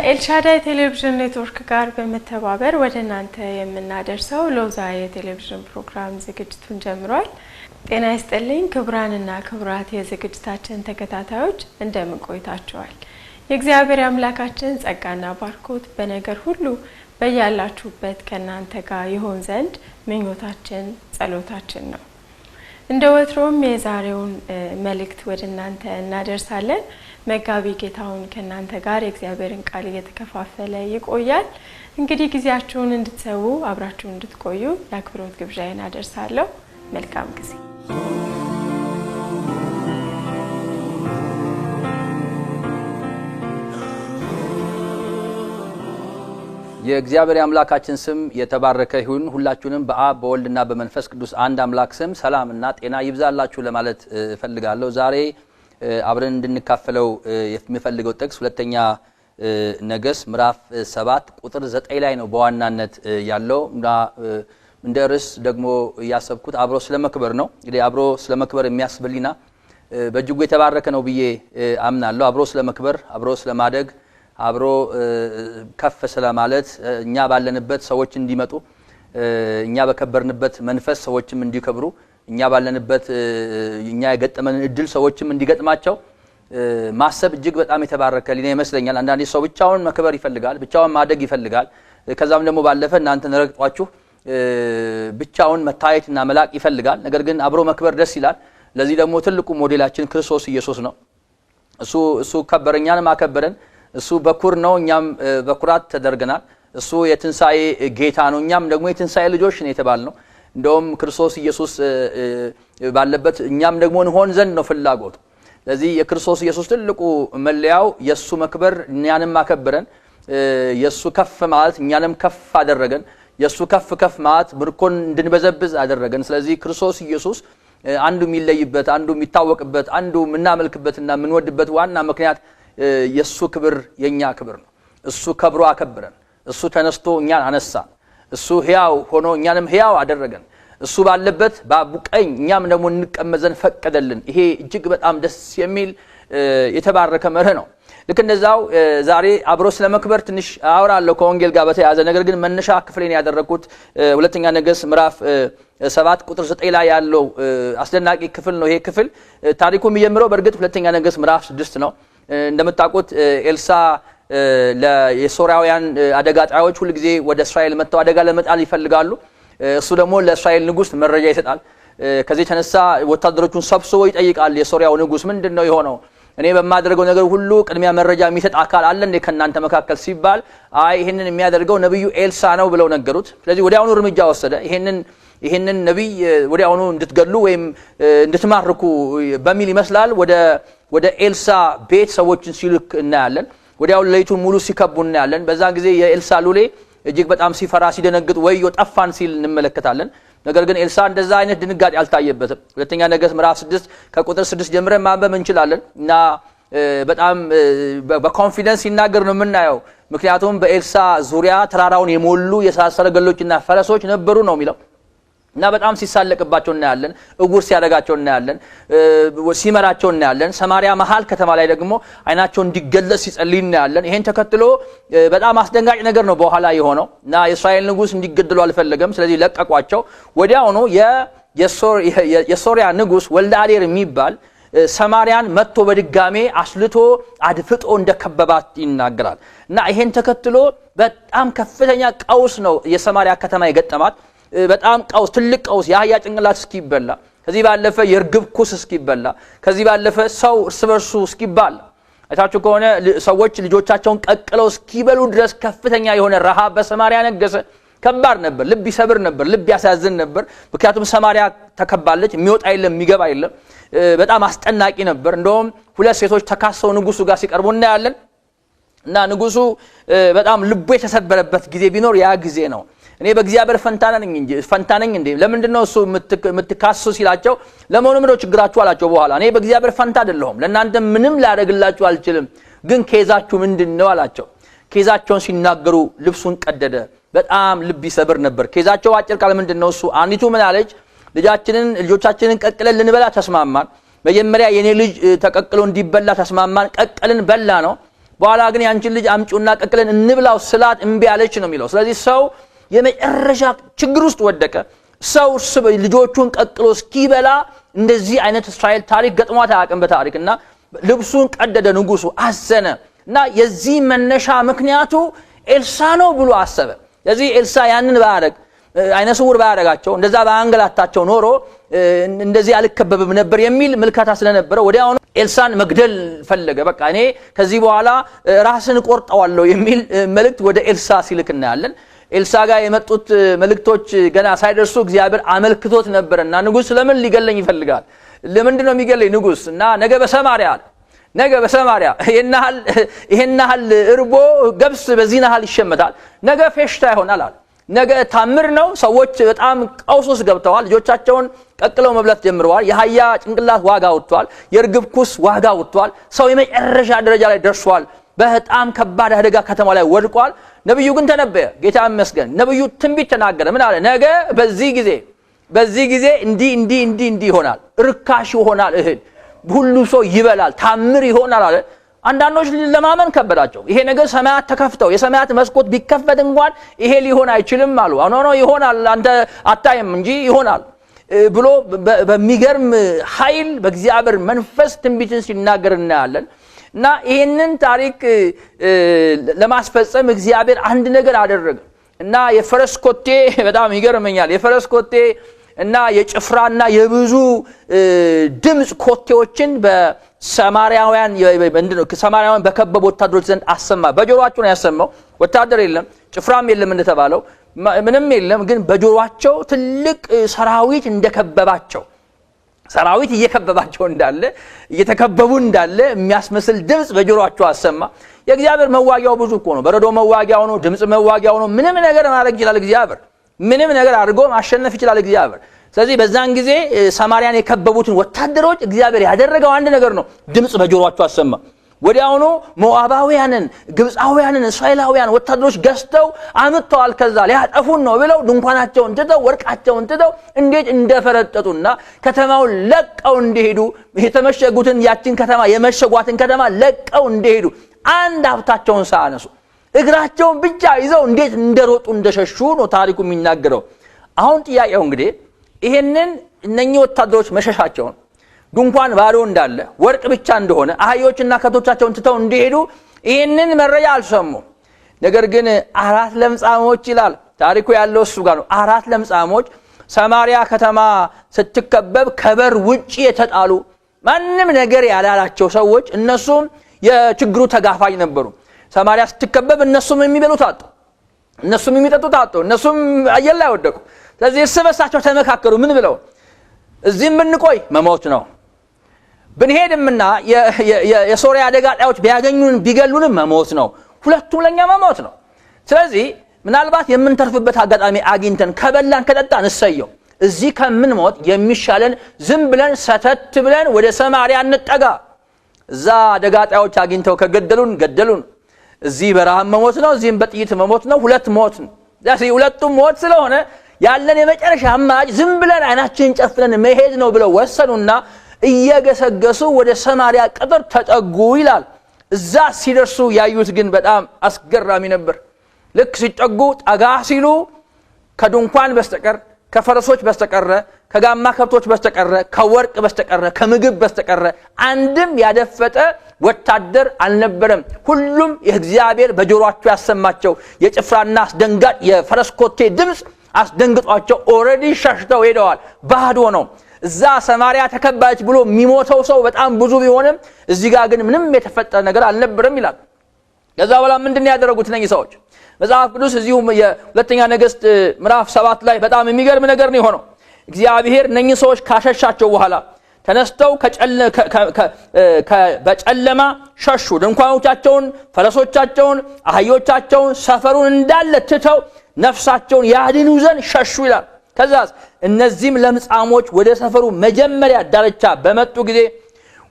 ከኤልሻዳይ ቴሌቪዥን ኔትወርክ ጋር በመተባበር ወደ እናንተ የምናደርሰው ሎዛ የቴሌቪዥን ፕሮግራም ዝግጅቱን ጀምሯል። ጤና ይስጥልኝ ክቡራንና ክቡራት የዝግጅታችን ተከታታዮች እንደምን ቆይታችኋል? የእግዚአብሔር አምላካችን ጸጋና ባርኮት በነገር ሁሉ በያላችሁበት ከናንተ ጋር ይሆን ዘንድ ምኞታችን ጸሎታችን ነው። እንደ ወትሮም የዛሬውን መልእክት ወደ እናንተ እናደርሳለን። መጋቢ ጌታውን ከናንተ ጋር የእግዚአብሔርን ቃል እየተከፋፈለ ይቆያል። እንግዲህ ጊዜያችሁን እንድትሰው አብራችሁ እንድትቆዩ የአክብሮት ግብዣዬን አደርሳለሁ። መልካም ጊዜ። የእግዚአብሔር አምላካችን ስም የተባረከ ይሁን። ሁላችሁንም በአብ በወልድና በመንፈስ ቅዱስ አንድ አምላክ ስም ሰላምና ጤና ይብዛላችሁ ለማለት እፈልጋለሁ። ዛሬ አብረን እንድንካፈለው የሚፈልገው ጥቅስ ሁለተኛ ነገሥት ምዕራፍ 7 ቁጥር 9 ላይ ነው በዋናነት ያለው እና እንደ ርዕስ ደግሞ ያሰብኩት አብሮ ስለመክበር ነው። እንግዲህ አብሮ ስለመክበር የሚያስብልና በእጅጉ የተባረከ ነው ብዬ አምናለሁ። አብሮ ስለመክበር፣ አብሮ ስለማደግ፣ አብሮ ከፍ ስለማለት እኛ ባለንበት ሰዎች እንዲመጡ፣ እኛ በከበርንበት መንፈስ ሰዎችም እንዲከብሩ፣ እኛ ባለንበት እኛ የገጠመን እድል ሰዎችም እንዲገጥማቸው ማሰብ እጅግ በጣም የተባረከ ሊና ይመስለኛል። አንዳንዴ ሰው ብቻውን መክበር ይፈልጋል፣ ብቻውን ማደግ ይፈልጋል። ከዛም ደግሞ ባለፈ እናንተን ረግጧችሁ ብቻውን መታየትና መላቅ ይፈልጋል። ነገር ግን አብሮ መክበር ደስ ይላል። ለዚህ ደግሞ ትልቁ ሞዴላችን ክርስቶስ ኢየሱስ ነው። እሱ ከበረኛንም አከበረን። እሱ በኩር ነው፣ እኛም በኩራት ተደርገናል። እሱ የትንሳኤ ጌታ ነው፣ እኛም ደግሞ የትንሳኤ ልጆች ነን የተባልነው። እንደውም ክርስቶስ ኢየሱስ ባለበት እኛም ደግሞ እንሆን ዘንድ ነው ፍላጎቱ። ስለዚህ የክርስቶስ ኢየሱስ ትልቁ መለያው የሱ መክበር እኛንም አከበረን፣ የሱ ከፍ ማለት እኛንም ከፍ አደረገን፣ የሱ ከፍ ማለት ምርኮን እንድንበዘብዝ አደረገን። ስለዚህ ክርስቶስ ኢየሱስ አንዱ የሚለይበት፣ አንዱ የሚታወቅበት፣ አንዱ የምናመልክበትና የምንወድበት ዋና ምክንያት የሱ ክብር የኛ ክብር ነው። እሱ ከብሮ አከበረን። እሱ ተነስቶ እኛን አነሳን። እሱ ሕያው ሆኖ እኛንም ሕያው አደረገን። እሱ ባለበት በአቡ ቀኝ እኛም ደግሞ እንቀመዘን ፈቀደልን። ይሄ እጅግ በጣም ደስ የሚል የተባረከ መርህ ነው። ልክ እንደዛው ዛሬ አብሮ ስለመክበር ትንሽ አወራለሁ ከወንጌል ጋር በተያያዘ። ነገር ግን መነሻ ክፍሌን ያደረኩት ሁለተኛ ነገሥት ምዕራፍ 7 ቁጥር 9 ላይ ያለው አስደናቂ ክፍል ነው። ይሄ ክፍል ታሪኩ የሚጀምረው በእርግጥ ሁለተኛ ነገሥት ምዕራፍ 6 ነው። እንደምታውቁት ኤልሳ ለሶርያውያን አደጋ ጣዮች ሁሉ ጊዜ ወደ እስራኤል መጥተው አደጋ ለመጣል ይፈልጋሉ። እሱ ደግሞ ለእስራኤል ንጉስ መረጃ ይሰጣል። ከዚህ ተነሳ ወታደሮቹን ሰብስቦ ይጠይቃል። የሶርያው ንጉስ ምንድነው የሆነው? እኔ በማደርገው ነገር ሁሉ ቅድሚያ መረጃ የሚሰጥ አካል አለ እንደ ከናንተ መካከል ሲባል አይ ይሄንን የሚያደርገው ነብዩ ኤልሳ ነው ብለው ነገሩት። ስለዚህ ወዲያውኑ እርምጃ ወሰደ። ይሄንን ነብይ ወዲያውኑ እንድትገሉ ወይም እንድትማርኩ በሚል ይመስላል ወደ ኤልሳ ቤት ሰዎችን ሲልክ እናያለን። ወዲያው ለይቱ ሙሉ ሲከቡ እናያለን። በዛ ጊዜ የኤልሳ ሉሌ እጅግ በጣም ሲፈራ ሲደነግጥ ወዮ ጠፋን ሲል እንመለከታለን። ነገር ግን ኤልሳ እንደዛ አይነት ድንጋጤ አልታየበትም። ሁለተኛ ነገሥት ምዕራፍ 6 ከቁጥር 6 ጀምረን ማንበብ እንችላለን እና በጣም በኮንፊደንስ ይናገር ነው የምናየው። ምክንያቱም በኤልሳ ዙሪያ ተራራውን የሞሉ የእሳት ሰረገሎችና ፈረሶች ነበሩ ነው የሚለው እና በጣም ሲሳለቅባቸው እናያለን። እጉር ሲያደርጋቸው እናያለን። ሲመራቸው እናያለን። ሰማሪያ መሃል ከተማ ላይ ደግሞ አይናቸው እንዲገለጽ ሲጸልይ እናያለን። ይሄን ተከትሎ በጣም አስደንጋጭ ነገር ነው በኋላ የሆነው እና የእስራኤል ንጉስ እንዲገደሉ አልፈለገም። ስለዚህ ለቀቋቸው። ወዲያውኑ የሶሪያ ንጉስ ወልደ አዴር የሚባል ሰማሪያን መጥቶ በድጋሜ አስልቶ አድፍጦ እንደከበባት ይናገራል እና ይሄን ተከትሎ በጣም ከፍተኛ ቀውስ ነው የሰማሪያ ከተማ የገጠማት። በጣም ቀውስ፣ ትልቅ ቀውስ፣ የአህያ ጭንቅላት እስኪበላ፣ ከዚህ ባለፈ የርግብ ኩስ እስኪበላ፣ ከዚህ ባለፈ ሰው እርስ በርሱ እስኪባል፣ አይታችሁ ከሆነ ሰዎች ልጆቻቸውን ቀቅለው እስኪበሉ ድረስ ከፍተኛ የሆነ ረሃብ በሰማሪያ ነገሰ። ከባድ ነበር፣ ልብ ይሰብር ነበር፣ ልብ ያሳዝን ነበር። ምክንያቱም ሰማሪያ ተከባለች፣ የሚወጣ የለም የሚገባ የለም። በጣም አስጨናቂ ነበር። እንደውም ሁለት ሴቶች ተካሰው ንጉሱ ጋር ሲቀርቡ እናያለን እና ንጉሱ በጣም ልቡ የተሰበረበት ጊዜ ቢኖር ያ ጊዜ ነው። እኔ በእግዚአብሔር ፈንታ ነኝ እንዴ ለምንድነው እሱ የምትካሱ ሲላቸው ለመሆኑ ምንድነው ችግራችሁ አላቸው። በኋላ እኔ በእግዚአብሔር ፈንታ አይደለሁም፣ ለእናንተ ምንም ላደርግላችሁ አልችልም፣ ግን ኬዛችሁ ምንድነው አላቸው። ኬዛቸውን ሲናገሩ ልብሱን ቀደደ። በጣም ልብ ይሰብር ነበር። ኬዛቸው አጭር ቃል ምንድነው እሱ? አንዲቱ ምን አለች? ልጆቻችንን ቀቅለን ልንበላ ተስማማን። መጀመሪያ የኔ ልጅ ተቀቅሎ እንዲበላ ተስማማን፣ ቀቀልን፣ በላ ነው። በኋላ ግን ያንቺን ልጅ አምጪውና ቀቅለን እንብላው ስላት እምቢ አለች ነው የሚለው። ስለዚህ ሰው የመጨረሻ ችግር ውስጥ ወደቀ። ሰው ልጆቹን ቀቅሎ እስኪበላ እንደዚህ አይነት እስራኤል ታሪክ ገጥሟት አያውቅም በታሪክና ልብሱን ቀደደ ንጉሱ፣ አዘነ እና የዚህ መነሻ ምክንያቱ ኤልሳ ነው ብሎ አሰበ። ስለዚህ ኤልሳ ያንን ባያደርግ አይነ ስውር ባያደርጋቸው እንደዛ ባያንገላታቸው ኖሮ እንደዚህ አልከበብም ነበር የሚል ምልከታ ስለነበረ ወዲያውኑ ኤልሳን መግደል ፈለገ። በቃ እኔ ከዚህ በኋላ ራስን ቆርጠዋለሁ የሚል መልእክት ወደ ኤልሳ ሲልክ እናያለን። ኤልሳ ጋር የመጡት መልእክቶች ገና ሳይደርሱ እግዚአብሔር አመልክቶት ነበርና ንጉስ ለምን ሊገለኝ ይፈልጋል? ለምንድን ነው የሚገለኝ ንጉስ? እና ነገ በሰማሪያ ይሄናል እርቦ ገብስ በዚህናል ይሸመታል፣ ነገ ፌሽታ ይሆናል አለ። ነገ ታምር ነው። ሰዎች በጣም ቀውስ ውስጥ ገብተዋል። ልጆቻቸውን ቀቅለው መብላት ጀምረዋል። የሃያ ጭንቅላት ዋጋ ወጥቷል። የርግብ ኩስ ዋጋ ወጥቷል። ሰው የመጨረሻ ደረጃ ላይ ደርሷል። በጣም ከባድ አደጋ ከተማ ላይ ወድቋል። ነብዩ ግን ተነበየ። ጌታ ይመስገን። ነብዩ ትንቢት ተናገረ። ምን አለ? ነገ በዚህ ጊዜ እንዲህ ይሆናል፣ ርካሽ ይሆናል፣ እህል ሁሉ ሰው ይበላል፣ ታምር ይሆናል አለ። አንዳንዶች ለማመን ከበዳቸው። ይሄ ነገር ሰማያት ተከፍተው የሰማያት መስኮት ቢከፈት እንኳን ይሄ ሊሆን አይችልም አሉ። ነው ይሆናል፣ አንተ አታይም እንጂ ይሆናል ብሎ በሚገርም ኃይል በእግዚአብሔር መንፈስ ትንቢትን ሲናገር እናያለን። እና ይሄንን ታሪክ ለማስፈጸም እግዚአብሔር አንድ ነገር አደረገ እና የፈረስ ኮቴ በጣም ይገርመኛል። የፈረስ ኮቴ እና የጭፍራና የብዙ ድምጽ ኮቴዎችን በሰማርያውያን በከበቡ ወታደሮች ዘንድ አሰማ። በጆሮአቸው ነው ያሰማው። ወታደር የለም፣ ጭፍራም የለም እንደተባለው ምንም የለም። ግን በጆሮአቸው ትልቅ ሰራዊት እንደከበባቸው፣ ሰራዊት እየከበባቸው እንዳለ እየተከበቡ እንዳለ የሚያስመስል ድምጽ በጆሮአቸው አሰማ። የእግዚአብሔር መዋጊያው ብዙ እኮ ነው። በረዶ መዋጊያው ነው፣ ድምጽ መዋጊያው ነው። ምንም ነገር ማድረግ ይችላል እግዚአብሔር። ምንም ነገር አድርጎ ማሸነፍ ይችላል እግዚአብሔር። ስለዚህ በዛን ጊዜ ሰማርያን የከበቡትን ወታደሮች እግዚአብሔር ያደረገው አንድ ነገር ነው። ድምጽ በጆሮአቸው አሰማ። ወዲያውኑ ሞዓባውያንን፣ ግብፃውያንን፣ እስራኤላውያን ወታደሮች ገዝተው አምጥተዋል። ከዛ ሊያጠፉን ነው ብለው ድንኳናቸውን ትተው ወርቃቸውን ትተው እንዴት እንደፈረጠጡና ከተማውን ለቀው እንደሄዱ የተመሸጉትን ያችን ከተማ የመሸጓትን ከተማ ለቀው እንደሄዱ አንድ ሀብታቸውን ሳያነሱ እግራቸውን ብቻ ይዘው እንዴት እንደሮጡ እንደሸሹ ነው ታሪኩ የሚናገረው። አሁን ጥያቄው እንግዲህ ይሄንን እነኚህ ወታደሮች መሸሻቸውን፣ ድንኳን ባዶ እንዳለ፣ ወርቅ ብቻ እንደሆነ፣ አህዮችና ከብቶቻቸውን ትተው እንደሄዱ ይሄንን መረጃ አልሰሙም። ነገር ግን 4 ለምጻሞች ይላል ታሪኩ ያለው እሱ ጋር ነው። 4 ለምጻሞች ሰማርያ ከተማ ስትከበብ ከበር ውጪ የተጣሉ ማንም ነገር ያላላቸው ሰዎች፣ እነሱም የችግሩ ተጋፋኝ ነበሩ። ሰማርያ ስትከበብ እነሱም የሚበሉት አጡ፣ እነሱም የሚጠጡት አጡ፣ እነሱም አየር ላይ ወደቁ። ስለዚህ እርስ በርሳቸው ተመካከሩ። ምን ብለው? እዚህም ብንቆይ መሞት ነው፣ ብንሄድምና የሶሪያ አደጋ ጣዮች ቢያገኙን ቢገሉንም መሞት ነው፣ ሁለቱም ለኛ መሞት ነው። ስለዚህ ምናልባት የምንተርፍበት አጋጣሚ አግኝተን ከበላን ከጠጣን እሰየው፣ እዚህ ከምንሞት የሚሻለን ዝም ብለን ሰተት ብለን ወደ ሰማርያ እንጠጋ። እዛ አደጋ ጣዮች አግኝተው ከገደሉን ገደሉን፣ እዚህ በረሃብ መሞት ነው፣ እዚህም በጥይት መሞት ነው። ሁለት ሞት ነው። ስለዚህ ሁለቱም ሞት ስለሆነ ያለን የመጨረሻ አማራጭ ዝም ብለን አይናችንን ጨፍነን መሄድ ነው ብለው ወሰኑና እየገሰገሱ ወደ ሰማርያ ቅጥር ተጠጉ ይላል። እዛ ሲደርሱ ያዩት ግን በጣም አስገራሚ ነበር። ልክ ሲጠጉ ጠጋ ሲሉ ከድንኳን በስተቀር፣ ከፈረሶች በስተቀር፣ ከጋማ ከብቶች በስተቀር፣ ከወርቅ በስተቀር፣ ከምግብ በስተቀር አንድም ያደፈጠ ወታደር አልነበረም። ሁሉም የእግዚአብሔር በጆሮአቸው ያሰማቸው የጭፍራና አስደንጋጭ የፈረስ ኮቴ ድምጽ አስደንግጧቸው ኦሬዲ ሸሽተው ሄደዋል። ባዶ ነው። እዛ ሰማርያ ተከባች ብሎ የሚሞተው ሰው በጣም ብዙ ቢሆንም እዚህ ጋር ግን ምንም የተፈጠረ ነገር አልነበረም ይላል። ከዛ በኋላ ምንድነው ያደረጉት እነዚህ ሰዎች? መጽሐፍ ቅዱስ እዚሁ የሁለተኛ ነገሥት ምዕራፍ 7 ላይ በጣም የሚገርም ነገር ነው የሆነው። እግዚአብሔር እነዚህ ሰዎች ካሸሻቸው በኋላ ተነስተው በጨለማ ሸሹ። ድንኳኖቻቸውን፣ ፈረሶቻቸውን፣ አህዮቻቸውን፣ ሰፈሩን እንዳለ ትተው ነፍሳቸውን ያድኑ ዘንድ ሸሹ ይላል። ከዛስ እነዚህም ለምጻሞች ወደ ሰፈሩ መጀመሪያ ዳርቻ በመጡ ጊዜ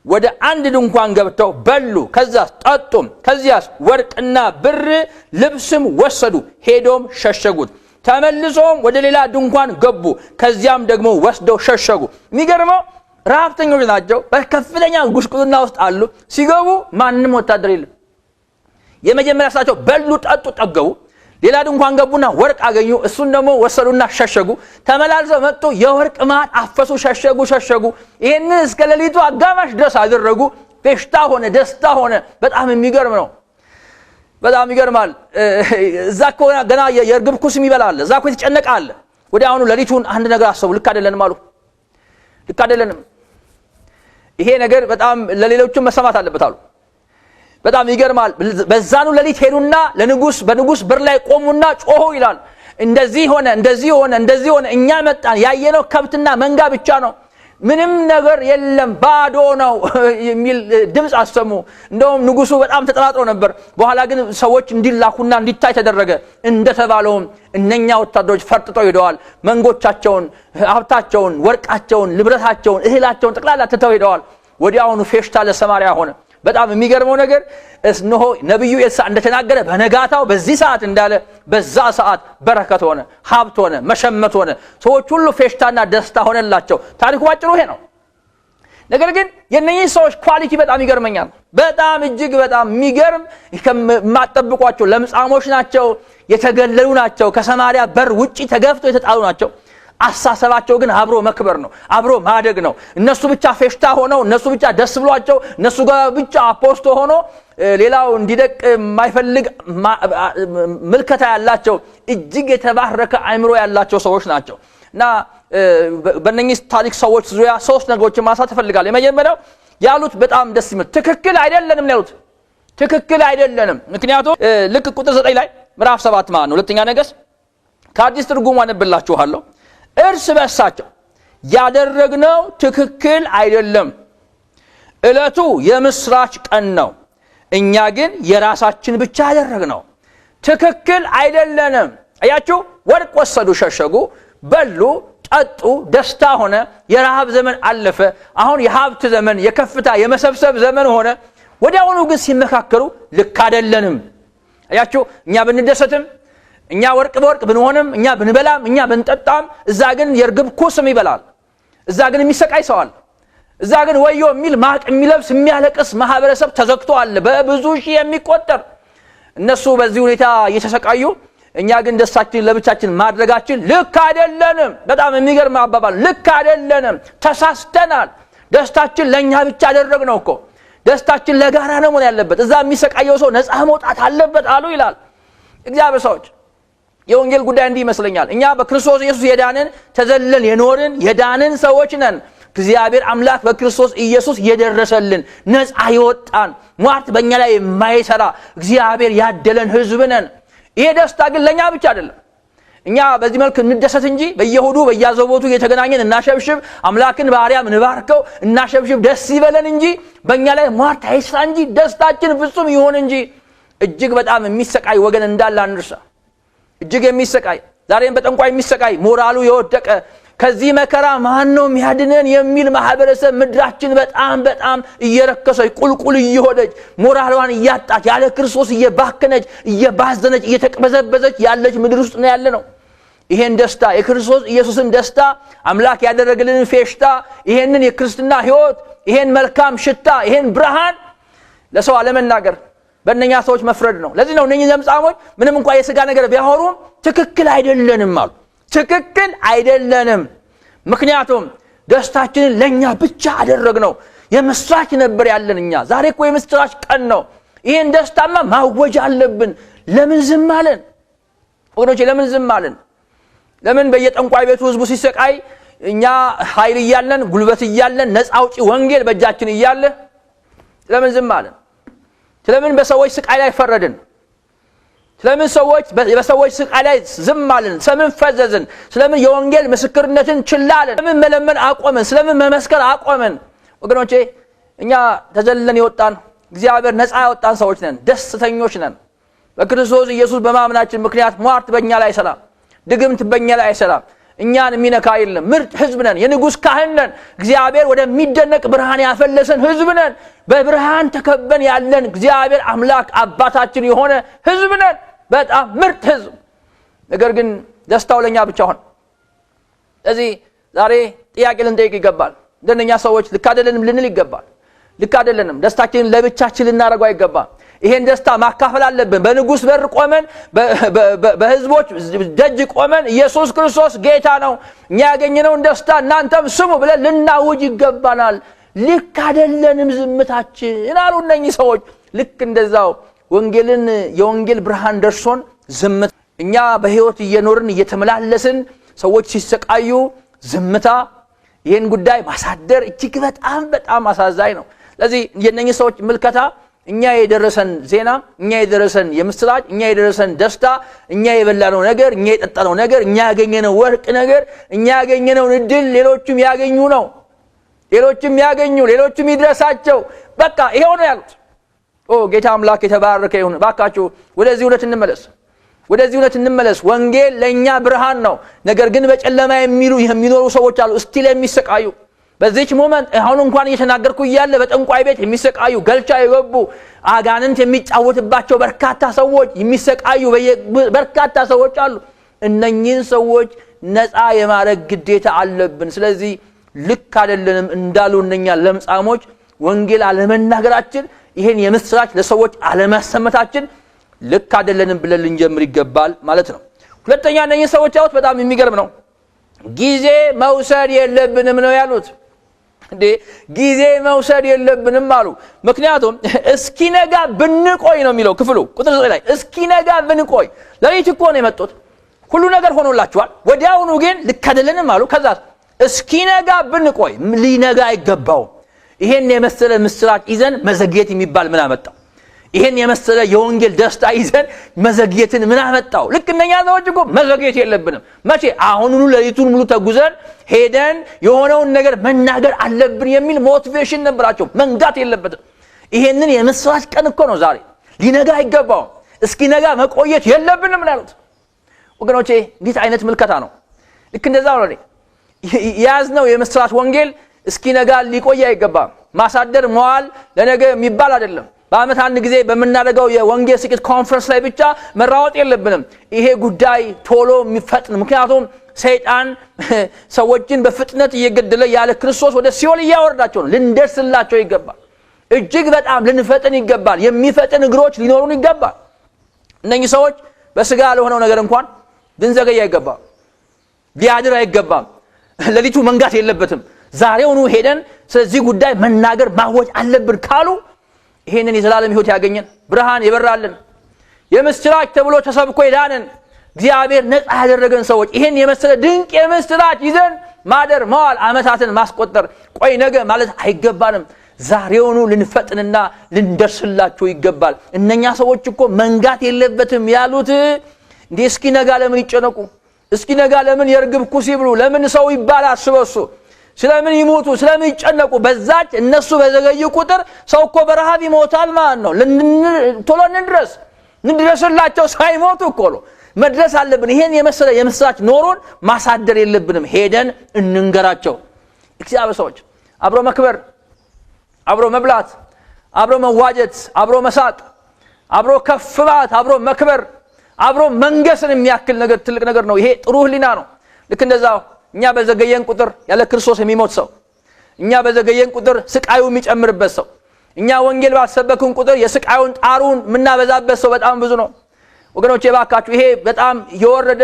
ወደ አንድ ድንኳን ገብተው በሉ፣ ከዛስ ጠጡም፣ ከዚያስ ወርቅና ብር ልብስም ወሰዱ፣ ሄዶም ሸሸጉት። ተመልሶም ወደ ሌላ ድንኳን ገቡ፣ ከዚያም ደግሞ ወስደው ሸሸጉ። የሚገርመው ረሃብተኞች ናቸው፣ በከፍተኛ ጉስቁልና ውስጥ አሉ። ሲገቡ ማንም ወታደር የለም፣ የመጀመሪያ ስራቸው በሉ፣ ጠጡ፣ ጠገቡ። ሌላ ድንኳን ገቡና ወርቅ አገኙ። እሱን ደግሞ ወሰዱና ሸሸጉ። ተመላልሰው መጡ፣ የወርቅ ማት አፈሱ፣ ሸሸጉ። ይሄንን እስከ ሌሊቱ አጋማሽ ድረስ አደረጉ። ፌሽታ ሆነ፣ ደስታ ሆነ። በጣም የሚገርም ነው። በጣም ይገርማል። እዛ እኮ ገና የርግብ ኩስም ይበላል። እዛ እኮ የተጨነቀ አለ። ወዲያውኑ ሌሊቱን አንድ ነገር አሰቡ። ልክ አይደለንም አሉ። ልክ አይደለንም፣ ይሄ ነገር በጣም ለሌሎችም መሰማት አለበት አሉ። በጣም ይገርማል። በዛኑ ሌሊት ሄዱና በንጉስ በር ላይ ቆሙና ጮሁ ይላል። እንደዚህ ሆነ፣ እኛ መጣን፣ ያየነው ከብትና መንጋ ብቻ ነው፣ ምንም ነገር የለም፣ ባዶ ነው የሚል ድምጽ አሰሙ። እንደውም ንጉሱ በጣም ተጠራጥሮ ነበር። በኋላ ግን ሰዎች እንዲላኩና እንዲታይ ተደረገ። እንደተባለውም እነኛ ወታደሮች ፈርጥጠው ሄደዋል። መንጎቻቸውን፣ ሀብታቸውን፣ ወርቃቸውን፣ ንብረታቸውን፣ እህላቸውን ጠቅላላ ትተው ሄደዋል። ወዲያውኑ ፌሽታ ለሰማርያ ሆነ። በጣም የሚገርመው ነገር እነሆ ነብዩ ኤልሳዕ እንደተናገረ በነጋታው በዚህ ሰዓት እንዳለ በዛ ሰዓት በረከት ሆነ፣ ሀብት ሆነ፣ መሸመት ሆነ። ሰዎች ሁሉ ፌሽታና ደስታ ሆነላቸው። ታሪኩ ባጭሩ ይሄ ነው። ነገር ግን የነኚህ ሰዎች ኳሊቲ በጣም ይገርመኛል። በጣም እጅግ በጣም የሚገርም ከማጠብቋቸው ለምጻሞች ናቸው፣ የተገለሉ ናቸው፣ ከሰማርያ በር ውጪ ተገፍተው የተጣሉ ናቸው። አሳሰባቸው ግን አብሮ መክበር ነው፣ አብሮ ማደግ ነው። እነሱ ብቻ ፌሽታ ሆነው፣ እነሱ ብቻ ደስ ብሏቸው፣ እነሱ ጋር ብቻ አፖስቶ ሆኖ ሌላው እንዲደቅ የማይፈልግ ምልከታ ያላቸው እጅግ የተባረከ አእምሮ ያላቸው ሰዎች ናቸው። እና በእነኚህ ታሪክ ሰዎች ዙሪያ ሶስት ነገሮችን ማንሳት እፈልጋለሁ። የመጀመሪያው ያሉት በጣም ደስ ይላል። ትክክል አይደለንም ነው ያሉት። ትክክል አይደለንም። ምክንያቱም ልክ ቁጥር 9 ላይ ምዕራፍ 7 ማለት ነው ሁለተኛ ነገሥት ከአዲስ ትርጉም አነብላችኋለሁ። እርስ በርሳቸው ያደረግነው ትክክል አይደለም፣ ዕለቱ የምስራች ቀን ነው፣ እኛ ግን የራሳችን ብቻ ያደረግነው ትክክል አይደለንም። አያችሁ፣ ወርቅ ወሰዱ፣ ሸሸጉ፣ በሉ፣ ጠጡ፣ ደስታ ሆነ። የረሃብ ዘመን አለፈ። አሁን የሀብት ዘመን፣ የከፍታ የመሰብሰብ ዘመን ሆነ። ወዲያውኑ ግን ሲመካከሩ ልክ አይደለንም። አያችሁ፣ እኛ ብንደሰትም፣ እኛ ወርቅ በወርቅ ብንሆንም፣ እኛ ብንበላም፣ እኛ ብንጠጣም፣ እዛ ግን የርግብ ኩስም ይበላል። እዛ ግን የሚሰቃይ ሰው አለ። እዛ ግን ወዮ የሚል ማቅ የሚለብስ የሚያለቅስ ማህበረሰብ ተዘግቶ አለ፣ በብዙ ሺህ የሚቆጠር። እነሱ በዚህ ሁኔታ እየተሰቃዩ፣ እኛ ግን ደስታችን ለብቻችን ማድረጋችን ልክ አይደለንም። በጣም የሚገርም አባባል። ልክ አይደለንም፣ ተሳስተናል። ደስታችን ለኛ ብቻ አደረግነው እኮ። ደስታችን ለጋራ ነው መሆን ያለበት። እዛ የሚሰቃየው ሰው ነፃ መውጣት አለበት አሉ ይላል። እግዚአብሔር ሰዎች፣ የወንጌል ጉዳይ እንዲህ ይመስለኛል። እኛ በክርስቶስ ኢየሱስ የዳንን ተዘለን የኖርን የዳንን ሰዎች ነን። እግዚአብሔር አምላክ በክርስቶስ ኢየሱስ የደረሰልን ነፃ ይወጣን ሟርት በእኛ ላይ የማይሰራ እግዚአብሔር ያደለን ህዝብ ነን። ይሄ ደስታ ግን ለኛ ብቻ አይደለም። እኛ በዚህ መልክ እንደሰት እንጂ በየሁዱ በያዘቦቱ እየተገናኘን እናሸብሽብ፣ አምላክን በአርያም እንባርከው፣ እናሸብሽብ፣ ደስ ይበለን እንጂ በእኛ ላይ ሟርት አይስራ እንጂ ደስታችን ፍጹም ይሆን እንጂ። እጅግ በጣም የሚሰቃይ ወገን እንዳለ አንርሳ። እጅግ የሚሰቃይ ዛሬም በጠንቋይ የሚሰቃይ ሞራሉ የወደቀ ከዚህ መከራ ማን ነው የሚያድነን የሚል ማህበረሰብ ምድራችን በጣም በጣም እየረከሰች ቁልቁል እየሆነች ሞራሏን እያጣች ያለ ክርስቶስ እየባከነች እየባዘነች እየተቀበዘበዘች ያለች ምድር ውስጥ ነው ያለ ነው። ይሄን ደስታ የክርስቶስ ኢየሱስን ደስታ አምላክ ያደረገልን ፌሽታ ይሄንን የክርስትና ህይወት ይሄን መልካም ሽታ ይሄን ብርሃን ለሰው አለመናገር በእነኛ ሰዎች መፍረድ ነው። ለዚህ ነው እነኚህ ለምጻሞች ምንም እንኳን የሥጋ ነገር ቢያወሩም ትክክል አይደለንም አሉ። ትክክል አይደለንም፣ ምክንያቱም ደስታችንን ለኛ ብቻ አደረግነው። የምስራች ነበር ያለን እኛ። ዛሬ እኮ የምስራች ቀን ነው። ይሄን ደስታማ ማወጅ አለብን። ለምን ዝም አለን ወገኖቼ? ለምን ዝም አለን? ለምን በየጠንቋይ ቤቱ ህዝቡ ሲሰቃይ እኛ ኃይል እያለን ጉልበት እያለን ነፃ አውጪ ወንጌል በእጃችን እያለ ለምን ዝም አለን? ስለምን በሰዎች ስቃይ ላይ ፈረድን? ስለምን በሰዎች ስቃይ ላይ ዝም አለን? ስለምን ፈዘዝን? ስለምን የወንጌል ምስክርነትን ችላ አለን? ስለምን መለመን አቆመን? ስለምን መመስከር አቆመን? ወገኖቼ እኛ ተዘልለን የወጣን እግዚአብሔር ነፃ ያወጣን ሰዎች ነን። ደስተኞች ነን። በክርስቶስ ኢየሱስ በማመናችን ምክንያት ሟርት በእኛ ላይ አይሰራም። ድግምት በእኛ ላይ አይሰራም። እኛን የሚነካ የለም። ምርጥ ህዝብ ነን። የንጉሥ ካህን ነን። እግዚአብሔር ወደሚደነቅ ብርሃን ያፈለሰን ህዝብ ነን። በብርሃን ተከበን ያለን እግዚአብሔር አምላክ አባታችን የሆነ ህዝብ ነን። በጣም ምርጥ ህዝብ። ነገር ግን ደስታው ለኛ ብቻ ሆነ። ስለዚህ ዛሬ ጥያቄ ልንጠይቅ ይገባል። እንደነኛ ሰዎች ልክ አይደለንም ልንል ይገባል። ልክ አይደለንም። ደስታችንን ለብቻችን ልናደርገው አይገባም። ይሄን ደስታ ማካፈል አለብን። በንጉስ በር ቆመን በህዝቦች ደጅ ቆመን ኢየሱስ ክርስቶስ ጌታ ነው እኛ ያገኘነውን ደስታ እናንተም ስሙ ብለን ልናውጅ ይገባናል። ልክ አይደለንም ዝምታችን አሉ እነኚህ ሰዎች። ልክ እንደዛው ወንጌልን የወንጌል ብርሃን ደርሶን ዝምታ እኛ በህይወት እየኖርን እየተመላለስን ሰዎች ሲሰቃዩ ዝምታ ይሄን ጉዳይ ማሳደር እጅግ በጣም አሳዛኝ ነው። ስለዚህ የነኚህ ሰዎች ምልከታ እኛ የደረሰን ዜና እኛ የደረሰን የምስራች እኛ የደረሰን ደስታ እኛ የበላነው ነገር እኛ የጠጣነው ነገር እኛ ያገኘነው ወርቅ ነገር እኛ ያገኘነው እድል ሌሎችም ያገኙ ነው። ሌሎችም ይድረሳቸው በቃ ይሄው ነው ያሉት። ጌታ አምላክ የተባረከ ይሁን። ባካችሁ ወደዚህ እውነት እንመለስ። ወንጌል ለኛ ብርሃን ነው። ነገር ግን በጨለማ የሚኖሩ ሰዎች አሉ እስቲል የሚሰቃዩ። በዚህች ሞመንት አሁን እንኳን እየተናገርኩ እያለ በጠንቋይ ቤት የሚሰቃዩ ገልቻ የገቡ አጋንንት የሚጫወትባቸው በርካታ ሰዎች የሚሰቃዩ በርካታ ሰዎች አሉ። እነኚህን ሰዎች ነፃ የማድረግ ግዴታ አለብን። ስለዚህ ልክ አይደለንም እንዳሉ እነኛ ለምጻሞች ወንጌል አለመናገራችን ይሄን የምስራች ለሰዎች አለማሰማታችን ልክ አይደለንም ብለን ልንጀምር ይገባል ማለት ነው። ሁለተኛ እነኚህ ሰዎች ያሉት በጣም የሚገርም ነው። ጊዜ መውሰድ የለብንም ነው ያሉት። ጊዜ መውሰድ የለብንም አሉ። ምክንያቱም እስኪነጋ ብንቆይ ነው የሚለው ክፍሉ ቁጥር 9 ላይ እስኪነጋ ብንቆይ። ለሊት እኮ ነው የመጡት፣ ሁሉ ነገር ሆኖላቸዋል። ወዲያውኑ ግን ልክ አይደለንም አሉ። ከዛ እስኪነጋ ብንቆይ ሊነጋ አይገባው። ይሄን የመሰለ ምስራች ይዘን መዘግየት የሚባል ምን አመጣው? ይሄን የመሰለ የወንጌል ደስታ ይዘን መዘግየትን ምን አመጣው? ልክ እነኛ ሰዎች እኮ መዘግየት የለብንም። መቼ? አሁኑኑ ለሊቱን ሙሉ ተጉዘን ሄደን የሆነውን ነገር መናገር አለብን የሚል ሞቲቬሽን ነበራቸው። መንጋት የለበትም። ይሄንን የምስራች ቀን እኮ ነው ዛሬ። ሊነጋ አይገባው። እስኪነጋ መቆየት የለብንም ያሉት ወገኖቼ። እንዴት አይነት ምልከታ ነው! ልክ እንደዛው ነው ያዝነው የምስራች ወንጌል። እስኪነጋ ሊቆይ አይገባም። ማሳደር መዋል ለነገ የሚባል አይደለም። በአመት አንድ ጊዜ በመናደርገው የወንጌል ስቂት ኮንፈረንስ ላይ ብቻ መራወጥ የለብንም። ይሄ ጉዳይ ቶሎ የሚፈጥን፣ ምክንያቱም ሰይጣን ሰዎችን በፍጥነት እየገደለ ያለ ክርስቶስ ወደ ሲኦል እያወረዳቸው ነው። ልንደርስላቸው ይገባል። እጅግ በጣም ልንፈጥን ይገባል። የሚፈጥን እግሮች ሊኖሩን ይገባል። እነኚህ ሰዎች በስጋ ለሆነው ነገር እንኳን ልንዘገይ አይገባም። ሊያድር አይገባም። ለሊቱ መንጋት የለበትም። ዛሬውኑ ሄደን ስለዚህ ጉዳይ መናገር ማወጅ አለብን ካሉ ይሄንን የዘላለም ሕይወት ያገኘን ብርሃን የበራልን የምስራች ተብሎ ተሰብኮ የዳነን እግዚአብሔር ነፃ ያደረገን ሰዎች ይሄን የመሰለ ድንቅ የምስራች ይዘን ማደር መዋል አመታትን ማስቆጠር ቆይ ነገ ማለት አይገባንም። ዛሬውኑ ልንፈጥንና ልንደርስላቸው ይገባል። እነኛ ሰዎች እኮ መንጋት የለበትም ያሉት እንዴ እስኪነጋ ለምን ይጨነቁ? እስኪነጋ ለምን የርግብ ኩስ ይብሉ? ለምን ሰው ይባላል ስበሱ? ስለምን ይሞቱ? ስለምን ይጨነቁ? በዛች እነሱ በዘገዩ ቁጥር ሰው እኮ በረሃብ ይሞታል ማለት ነው። ቶሎ እንድረስላቸው ሳይሞቱ እኮ ነው መድረስ አለብን። ይሄን የመሰለ የምስራች ኖሮን ማሳደር የለብንም። ሄደን እንንገራቸው። እግዚአብሔር ሰዎች አብሮ መክበር፣ አብሮ መብላት፣ አብሮ መዋጀት፣ አብሮ መሳቅ፣ አብሮ ከፍባት፣ አብሮ መክበር፣ አብሮ መንገስን የሚያክል ነገር ትልቅ ነገር ነው። ይሄ ጥሩ ህሊና ነው። ልክ እንደዛው እኛ በዘገየን ቁጥር ያለ ክርስቶስ የሚሞት ሰው፣ እኛ በዘገየን ቁጥር ስቃዩ የሚጨምርበት ሰው፣ እኛ ወንጌል ባሰበክን ቁጥር የስቃዩን ጣሩን የምናበዛበት ሰው በጣም ብዙ ነው ወገኖቼ። ባካችሁ ይሄ በጣም የወረደ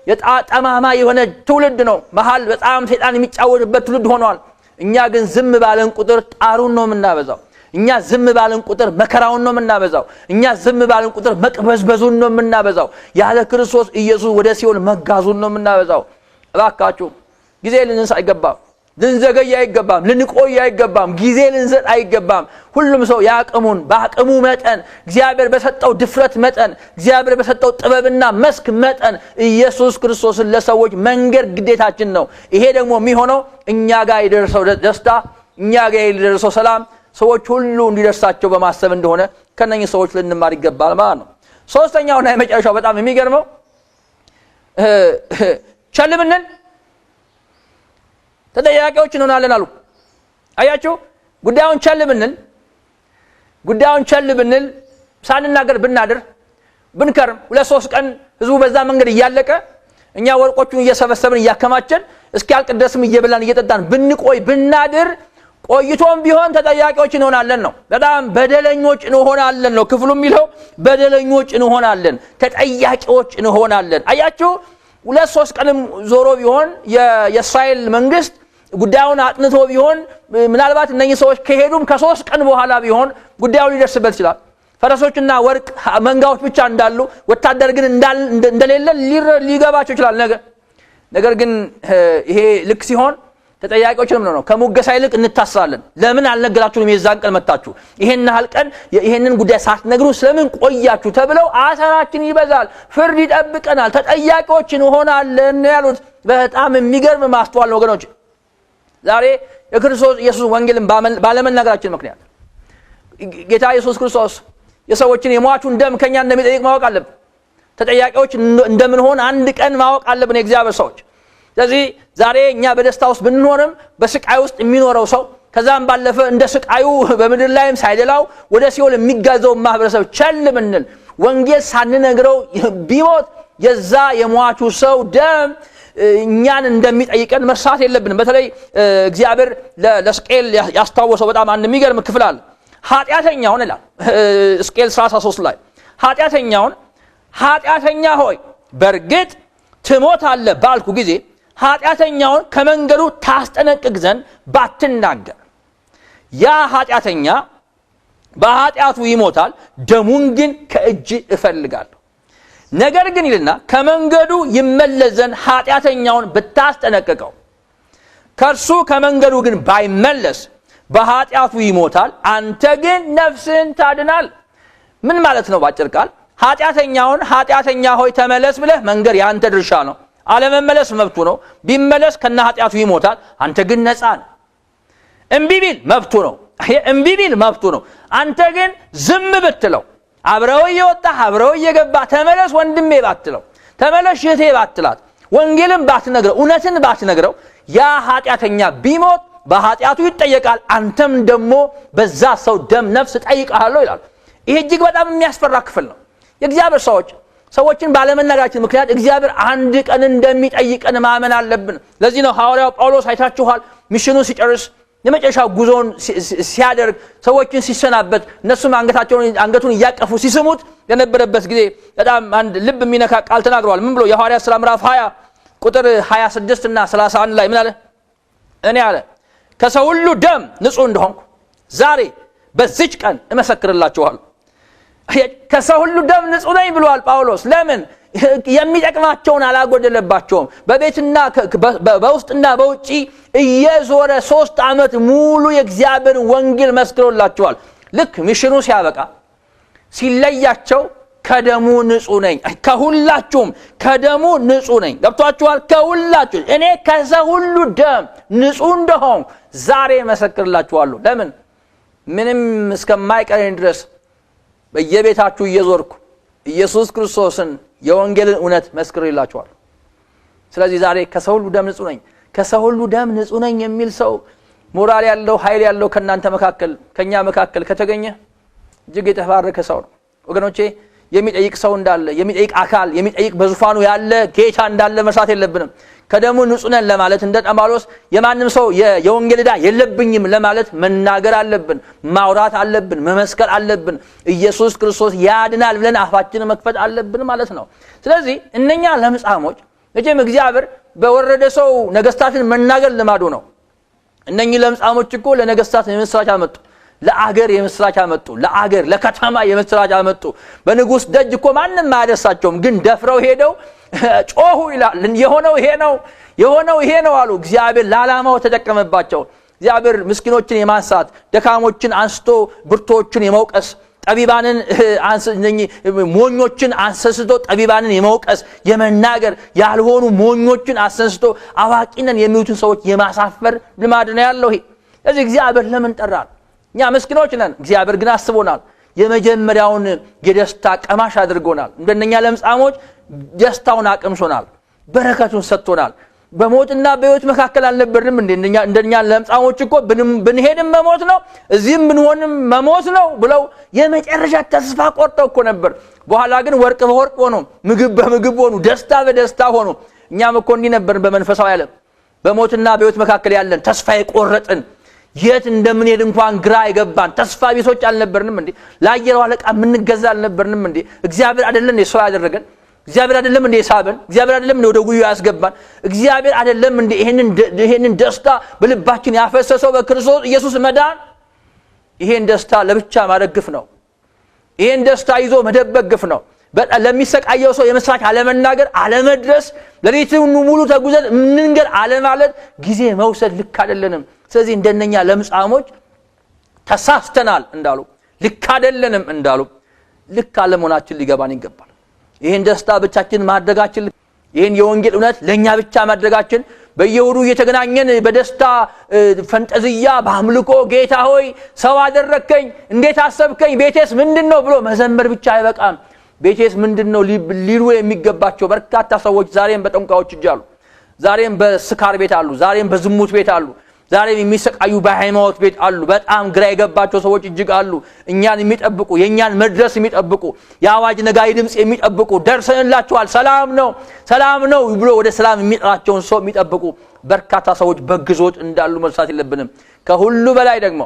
የጣጠማማ የሆነ ትውልድ ነው። መሃል በጣም ሰይጣን የሚጫወትበት ትውልድ ሆኗል። እኛ ግን ዝም ባለን ቁጥር ጣሩን ነው የምናበዛው። እኛ ዝም ባለን ቁጥር መከራውን ነው የምናበዛው። እኛ ዝም ባለን ቁጥር መቅበዝበዙን ነው የምናበዛው። ያለ ክርስቶስ ኢየሱስ ወደ ሲኦል መጋዙን ነው የምናበዛው። እባካችሁ ጊዜ ልንሰጥ አይገባም። ልንዘገይ አይገባም። ልንቆይ አይገባም። ጊዜ ልንሰጥ አይገባም። ሁሉም ሰው ያቅሙን በአቅሙ መጠን እግዚአብሔር በሰጠው ድፍረት መጠን እግዚአብሔር በሰጠው ጥበብና መስክ መጠን ኢየሱስ ክርስቶስን ለሰዎች መንገር ግዴታችን ነው። ይሄ ደግሞ የሚሆነው እኛ ጋር የደረሰው ደስታ፣ እኛ ጋር የደረሰው ሰላም ሰዎች ሁሉ እንዲደርሳቸው በማሰብ እንደሆነ ከነኚህ ሰዎች ልንማር ይገባል ማለት ነው። ሶስተኛውና የመጨረሻው በጣም የሚገርመው ቸል ብንል ተጠያቂዎች እንሆናለን አሉ። አያችሁ፣ ጉዳዩን ቸል ብንል ሳንናገር ብናድር ብንከርም 2-3 ቀን ህዝቡ በዛ መንገድ እያለቀ እኛ ወርቆቹን እየሰበሰብን እያከማቸን እስኪያልቅ ድረስም እየበላን እየጠጣን ብንቆይ ብናድር ቆይቶም ቢሆን ተጠያቂዎች እንሆናለን ነው። በጣም በደለኞች እንሆናለን ነው ክፍሉ የሚለው። በደለኞች እንሆናለን፣ ተጠያቂዎች እንሆናለን። አያችሁ 2-3 ቀንም ዞሮ ቢሆን የእስራኤል መንግስት ጉዳዩን አጥንቶ ቢሆን ምናልባት እነኚህ ሰዎች ከሄዱም ከ3 ቀን በኋላ ቢሆን ጉዳዩ ሊደርስበት ይችላል። ፈረሶችና ወርቅ መንጋዎች ብቻ እንዳሉ ወታደር ግን እንደሌለ ሊገባቸው ይችላል ነገር ግን ይሄ ልክ ሲሆን ተጠያቂዎችንም ነው ከሙገሳ ይልቅ እንታስራለን። ለምን አልነገራችሁም የዛን ቀን መጣችሁ? ይሄን ያህል ቀን ይሄንን ጉዳይ ሳትነግሩ ስለምን ቆያችሁ? ተብለው አሳራችን ይበዛል፣ ፍርድ ይጠብቀናል፣ ተጠያቂዎች እንሆናለን ያሉት በጣም የሚገርም ማስተዋል ነው ወገኖች። ዛሬ የክርስቶስ ኢየሱስ ወንጌልን ባለመናገራችን ምክንያት ጌታ ኢየሱስ ክርስቶስ የሰዎችን የሟቹን ደም ከኛ እንደሚጠይቅ ማወቅ አለብን። ተጠያቂዎች እንደምንሆን አንድ ቀን ማወቅ አለብን የእግዚአብሔር ሰዎች። ስለዚህ ዛሬ እኛ በደስታ ውስጥ ብንኖርም በስቃይ ውስጥ የሚኖረው ሰው ከዛም ባለፈ እንደ ስቃዩ በምድር ላይም ሳይደላው ወደ ሲኦል የሚጋዘው ማህበረሰብ ቸል ምንል ወንጌል ሳንነግረው ቢሞት የዛ የሟቹ ሰው ደም እኛን እንደሚጠይቀን መርሳት የለብንም። በተለይ እግዚአብሔር ለሕዝቅኤል ያስታወሰው በጣም አንድ የሚገርም ክፍል አለ። ኃጢአተኛውን ይላል ሕዝቅኤል 33 ላይ ኃጢአተኛ ሆይ በእርግጥ ትሞታለህ ባልኩ ጊዜ ኃጢአተኛውን ከመንገዱ ታስጠነቅቅ ዘንድ ባትናገር ያ ኃጢአተኛ በኃጢአቱ ይሞታል፣ ደሙን ግን ከእጅ እፈልጋለሁ። ነገር ግን ይልና ከመንገዱ ይመለስ ዘንድ ኃጢአተኛውን ብታስጠነቅቀው ከእርሱ ከመንገዱ ግን ባይመለስ በኃጢአቱ ይሞታል፣ አንተ ግን ነፍስን ታድናል። ምን ማለት ነው? ባጭር ቃል ኃጢአተኛውን ኃጢአተኛ ሆይ ተመለስ ብለህ መንገር ያንተ ድርሻ ነው። አለመመለስ መብቱ ነው። ቢመለስ ከነ ኃጢአቱ ይሞታል፣ አንተ ግን ነፃ ነህ። እምቢ ቢል መብቱ ነው። አንተ ግን ዝም ብትለው አብረው እየወጣ አብረው እየገባ ተመለስ ወንድሜ ባትለው ተመለስ እህቴ ባትላት ወንጌልን ባትነግረው እውነትን ባትነግረው ያ ኃጢአተኛ ቢሞት በኃጢአቱ ይጠየቃል፣ አንተም ደግሞ በዛ ሰው ደም ነፍስ ጠይቀሃለሁ ይላል። ይሄ እጅግ በጣም የሚያስፈራ ክፍል ነው። የእግዚአብሔር ሰዎችን ባለመናገራችን ምክንያት እግዚአብሔር አንድ ቀን እንደሚጠይቀን ማመን አለብን። ለዚህ ነው ሐዋርያው ጳውሎስ አይታችኋል ሚሽኑን ሲጨርስ የመጨረሻ ጉዞን ሲያደርግ ሰዎችን ሲሰናበት እነሱም አንገቱን እያቀፉ ሲስሙት የነበረበት ጊዜ በጣም አንድ ልብ የሚነካ ቃል ተናግሯል። ምን ብሎ የሐዋርያት ሥራ ምዕራፍ 20 ቁጥር 26 እና 31 ላይ ምን አለ? እኔ አለ ከሰው ሁሉ ደም ንጹህ እንደሆንኩ ዛሬ በዚች ቀን እመሰክርላችኋለሁ። ከሰው ሁሉ ደም ንጹህ ነኝ ብሏል ጳውሎስ። ለምን? የሚጠቅማቸውን አላጎደለባቸውም። በቤትና በውስጥና በውጪ እየዞረ 3 ዓመት ሙሉ የእግዚአብሔር ወንጌል መስክሮላቸዋል። ልክ ሚሽኑ ሲያበቃ ሲለያቸው ከደሙ ንጹህ ነኝ፣ ከሁላችሁም ከደሙ ንጹህ ነኝ። ገብቷችኋል? ከሁላችሁ እኔ ከሰው ሁሉ ደም ንጹህ እንደሆን ዛሬ መሰክርላችኋለሁ። ለምን? ምንም እስከማይቀረኝ ድረስ በየቤታችሁ እየዞርኩ ኢየሱስ ክርስቶስን የወንጌልን እውነት መስክርላችኋለሁ። ስለዚህ ዛሬ ከሰው ሁሉ ደም ንጹህ ነኝ፣ ከሰው ሁሉ ደም ንጹህ ነኝ የሚል ሰው ሞራል ያለው ኃይል ያለው ከናንተ መካከል ከኛ መካከል ከተገኘ እጅግ የተባረከ ሰው ነው ወገኖቼ። የሚጠይቅ ሰው እንዳለ የሚጠይቅ አካል የሚጠይቅ በዙፋኑ ያለ ጌታ እንዳለ መርሳት የለብንም። ከደሙ ንጹህ ነን ለማለት እንደ ጳውሎስ የማንም ሰው የወንጌል ዕዳ የለብኝም ለማለት መናገር አለብን፣ ማውራት አለብን፣ መመስከር አለብን። ኢየሱስ ክርስቶስ ያድናል ብለን አፋችንን መክፈት አለብን ማለት ነው። ስለዚህ እነኛ ለምጻሞች መቼም እግዚአብሔር በወረደ ሰው ነገስታትን መናገር ልማዱ ነው። እነኚህ ለምጻሞች እኮ ለነገስታት የምስራች አመጡ፣ ለአገር የምስራች አመጡ፣ ለአገር ለከተማ የምስራች አመጡ። በንጉስ ደጅ እኮ ማንንም አያደርሳቸውም፣ ግን ደፍረው ሄደው ጮሁ ይላል። የሆነው ይሄ ነው አሉ። እግዚአብሔር ለዓላማው ተጠቀመባቸው። እግዚአብሔር ምስኪኖችን የማንሳት ደካሞችን አንስቶ ብርቶችን የመውቀስ ጠቢባንን ሞኞችን አንሰስቶ ጠቢባንን የመውቀስ የመናገር ያልሆኑ ሞኞችን አንሰስቶ አዋቂነን የሚሉትን ሰዎች የማሳፈር ልማድ ነው ያለው። ይሄ ስለዚህ እግዚአብሔር ለምን ጠራን? እኛ ምስኪኖች ነን፣ እግዚአብሔር ግን አስቦናል። የመጀመሪያውን የደስታ ቀማሽ አድርጎናል። እንደነኛ ለምጻሞች ደስታውን አቅምሶናል፣ በረከቱን ሰጥቶናል። በሞትና በሕይወት መካከል አልነበርንም። እንደኛ ለምጻሞች እኮ ብንሄድም መሞት ነው፣ እዚህም ብንሆንም መሞት ነው ብለው የመጨረሻ ተስፋ ቆርጠው እኮ ነበር። በኋላ ግን ወርቅ በወርቅ ሆኑ፣ ምግብ በምግብ ሆኑ፣ ደስታ በደስታ ሆኑ። እኛም እኮ እንዲህ ነበርን በመንፈሳዊ ዓለም በሞትና በሕይወት መካከል ያለን ተስፋ የቆረጥን የት እንደምንሄድ እንኳን ግራ ይገባን ተስፋ ቢሶች አልነበርንም እንዴ ለአየሩ አለቃ ምን ገዛ አልነበርንም እንዴ እግዚአብሔር አይደለም እንዴ ሰው ያደረገን እግዚአብሔር አይደለም እንዴ ሳበን እግዚአብሔር አይደለም እንዴ ወደ ጉዩ ያስገባን እግዚአብሔር አይደለም እንዴ ይሄንን ደስታ በልባችን ያፈሰሰው በክርስቶስ ኢየሱስ መዳን ይሄን ደስታ ለብቻ ማረግፍ ነው ይሄን ደስታ ይዞ መደበቅ ግፍ ነው ለሚሰቃየው ሰው የመስራች አለመናገር አለመድረስ ለሪቱን ሙሉ ተጉዘን ምንንገር አለማለት ጊዜ መውሰድ ልክ አይደለንም ስለዚህ እንደነኛ ለምጻሞች ተሳስተናል እንዳሉ ልክ አይደለንም እንዳሉ ልክ አለመሆናችን ሊገባን ይገባል ይሄን ደስታ ብቻችን ማድረጋችን ይሄን የወንጌል እውነት ለኛ ብቻ ማድረጋችን በየወሩ እየተገናኘን በደስታ ፈንጠዝያ በአምልኮ ጌታ ሆይ ሰው አደረከኝ እንዴት አሰብከኝ ቤቴስ ምንድነው ብሎ መዘመር ብቻ አይበቃም ቤቴስ ምንድነው ሊሉ የሚገባቸው በርካታ ሰዎች ዛሬም በጠንቋዮች ይጃሉ ዛሬም በስካር ቤት አሉ ዛሬም በዝሙት ቤት አሉ ዛሬም የሚሰቃዩ በሃይማኖት ቤት አሉ በጣም ግራ የገባቸው ሰዎች እጅግ አሉ እኛን የሚጠብቁ የኛን መድረስ የሚጠብቁ ያዋጅ ነጋይ ድምጽ የሚጠብቁ ደርሰንላችኋል ሰላም ነው ብሎ ወደ ሰላም የሚጠራቸውን ሰው የሚጠብቁ በርካታ ሰዎች በግዞት እንዳሉ መርሳት የለብንም ከሁሉ በላይ ደግሞ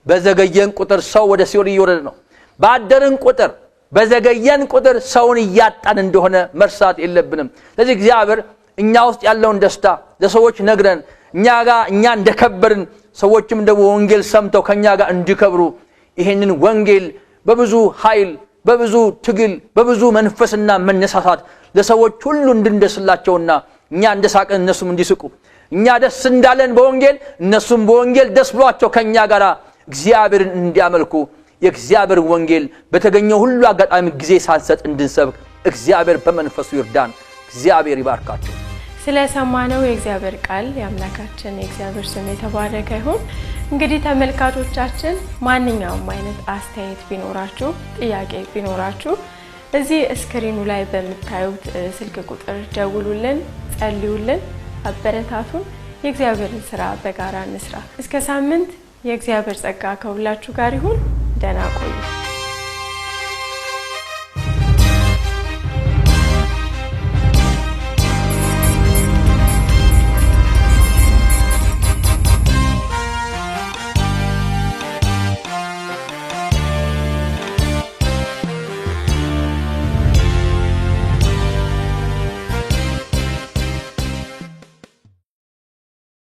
በዘገየን ቁጥር ሰው ወደ ሲኦል እየወረደ ነው ባደርን ቁጥር በዘገየን ቁጥር ሰውን ያጣን እንደሆነ መርሳት የለብንም ስለዚህ እግዚአብሔር እኛ ውስጥ ያለውን ደስታ ለሰዎች ነግረን እኛ እንደከበርን ሰዎችም ደግሞ ወንጌል ሰምተው ከኛ ጋር እንዲከብሩ ይሄንን ወንጌል በብዙ ኃይል በብዙ ትግል በብዙ መንፈስና መነሳሳት ለሰዎች ሁሉ እንድንደስላቸውና እኛ እንደሳቀን እነሱም እንዲስቁ እኛ ደስ እንዳለን በወንጌል እነሱም በወንጌል ደስ ብሏቸው ከኛ ጋር እግዚአብሔርን እንዲያመልኩ የእግዚአብሔር ወንጌል በተገኘው ሁሉ አጋጣሚ ጊዜ ሳንሰጥ እንድንሰብክ እግዚአብሔር በመንፈሱ ይርዳን እግዚአብሔር ይባርካችሁ ስለሰማነው የእግዚአብሔር ቃል ያምላካችን የእግዚአብሔር ስም የተባረከ ይሁን እንግዲህ ተመልካቾቻችን ማንኛውም አይነት አስተያየት ቢኖራችሁ ጥያቄ ቢኖራችሁ እዚህ ስክሪኑ ላይ በመታዩት ስልክ ቁጥር ደውሉልን ጸልዩልን አበረታቱን የእግዚአብሔርን ሥራ በጋራ እንስራ እስከ ሳምንት የእግዚአብሔር ጸጋ ከሁላችሁ ጋር ይሁን ደህና ቆዩ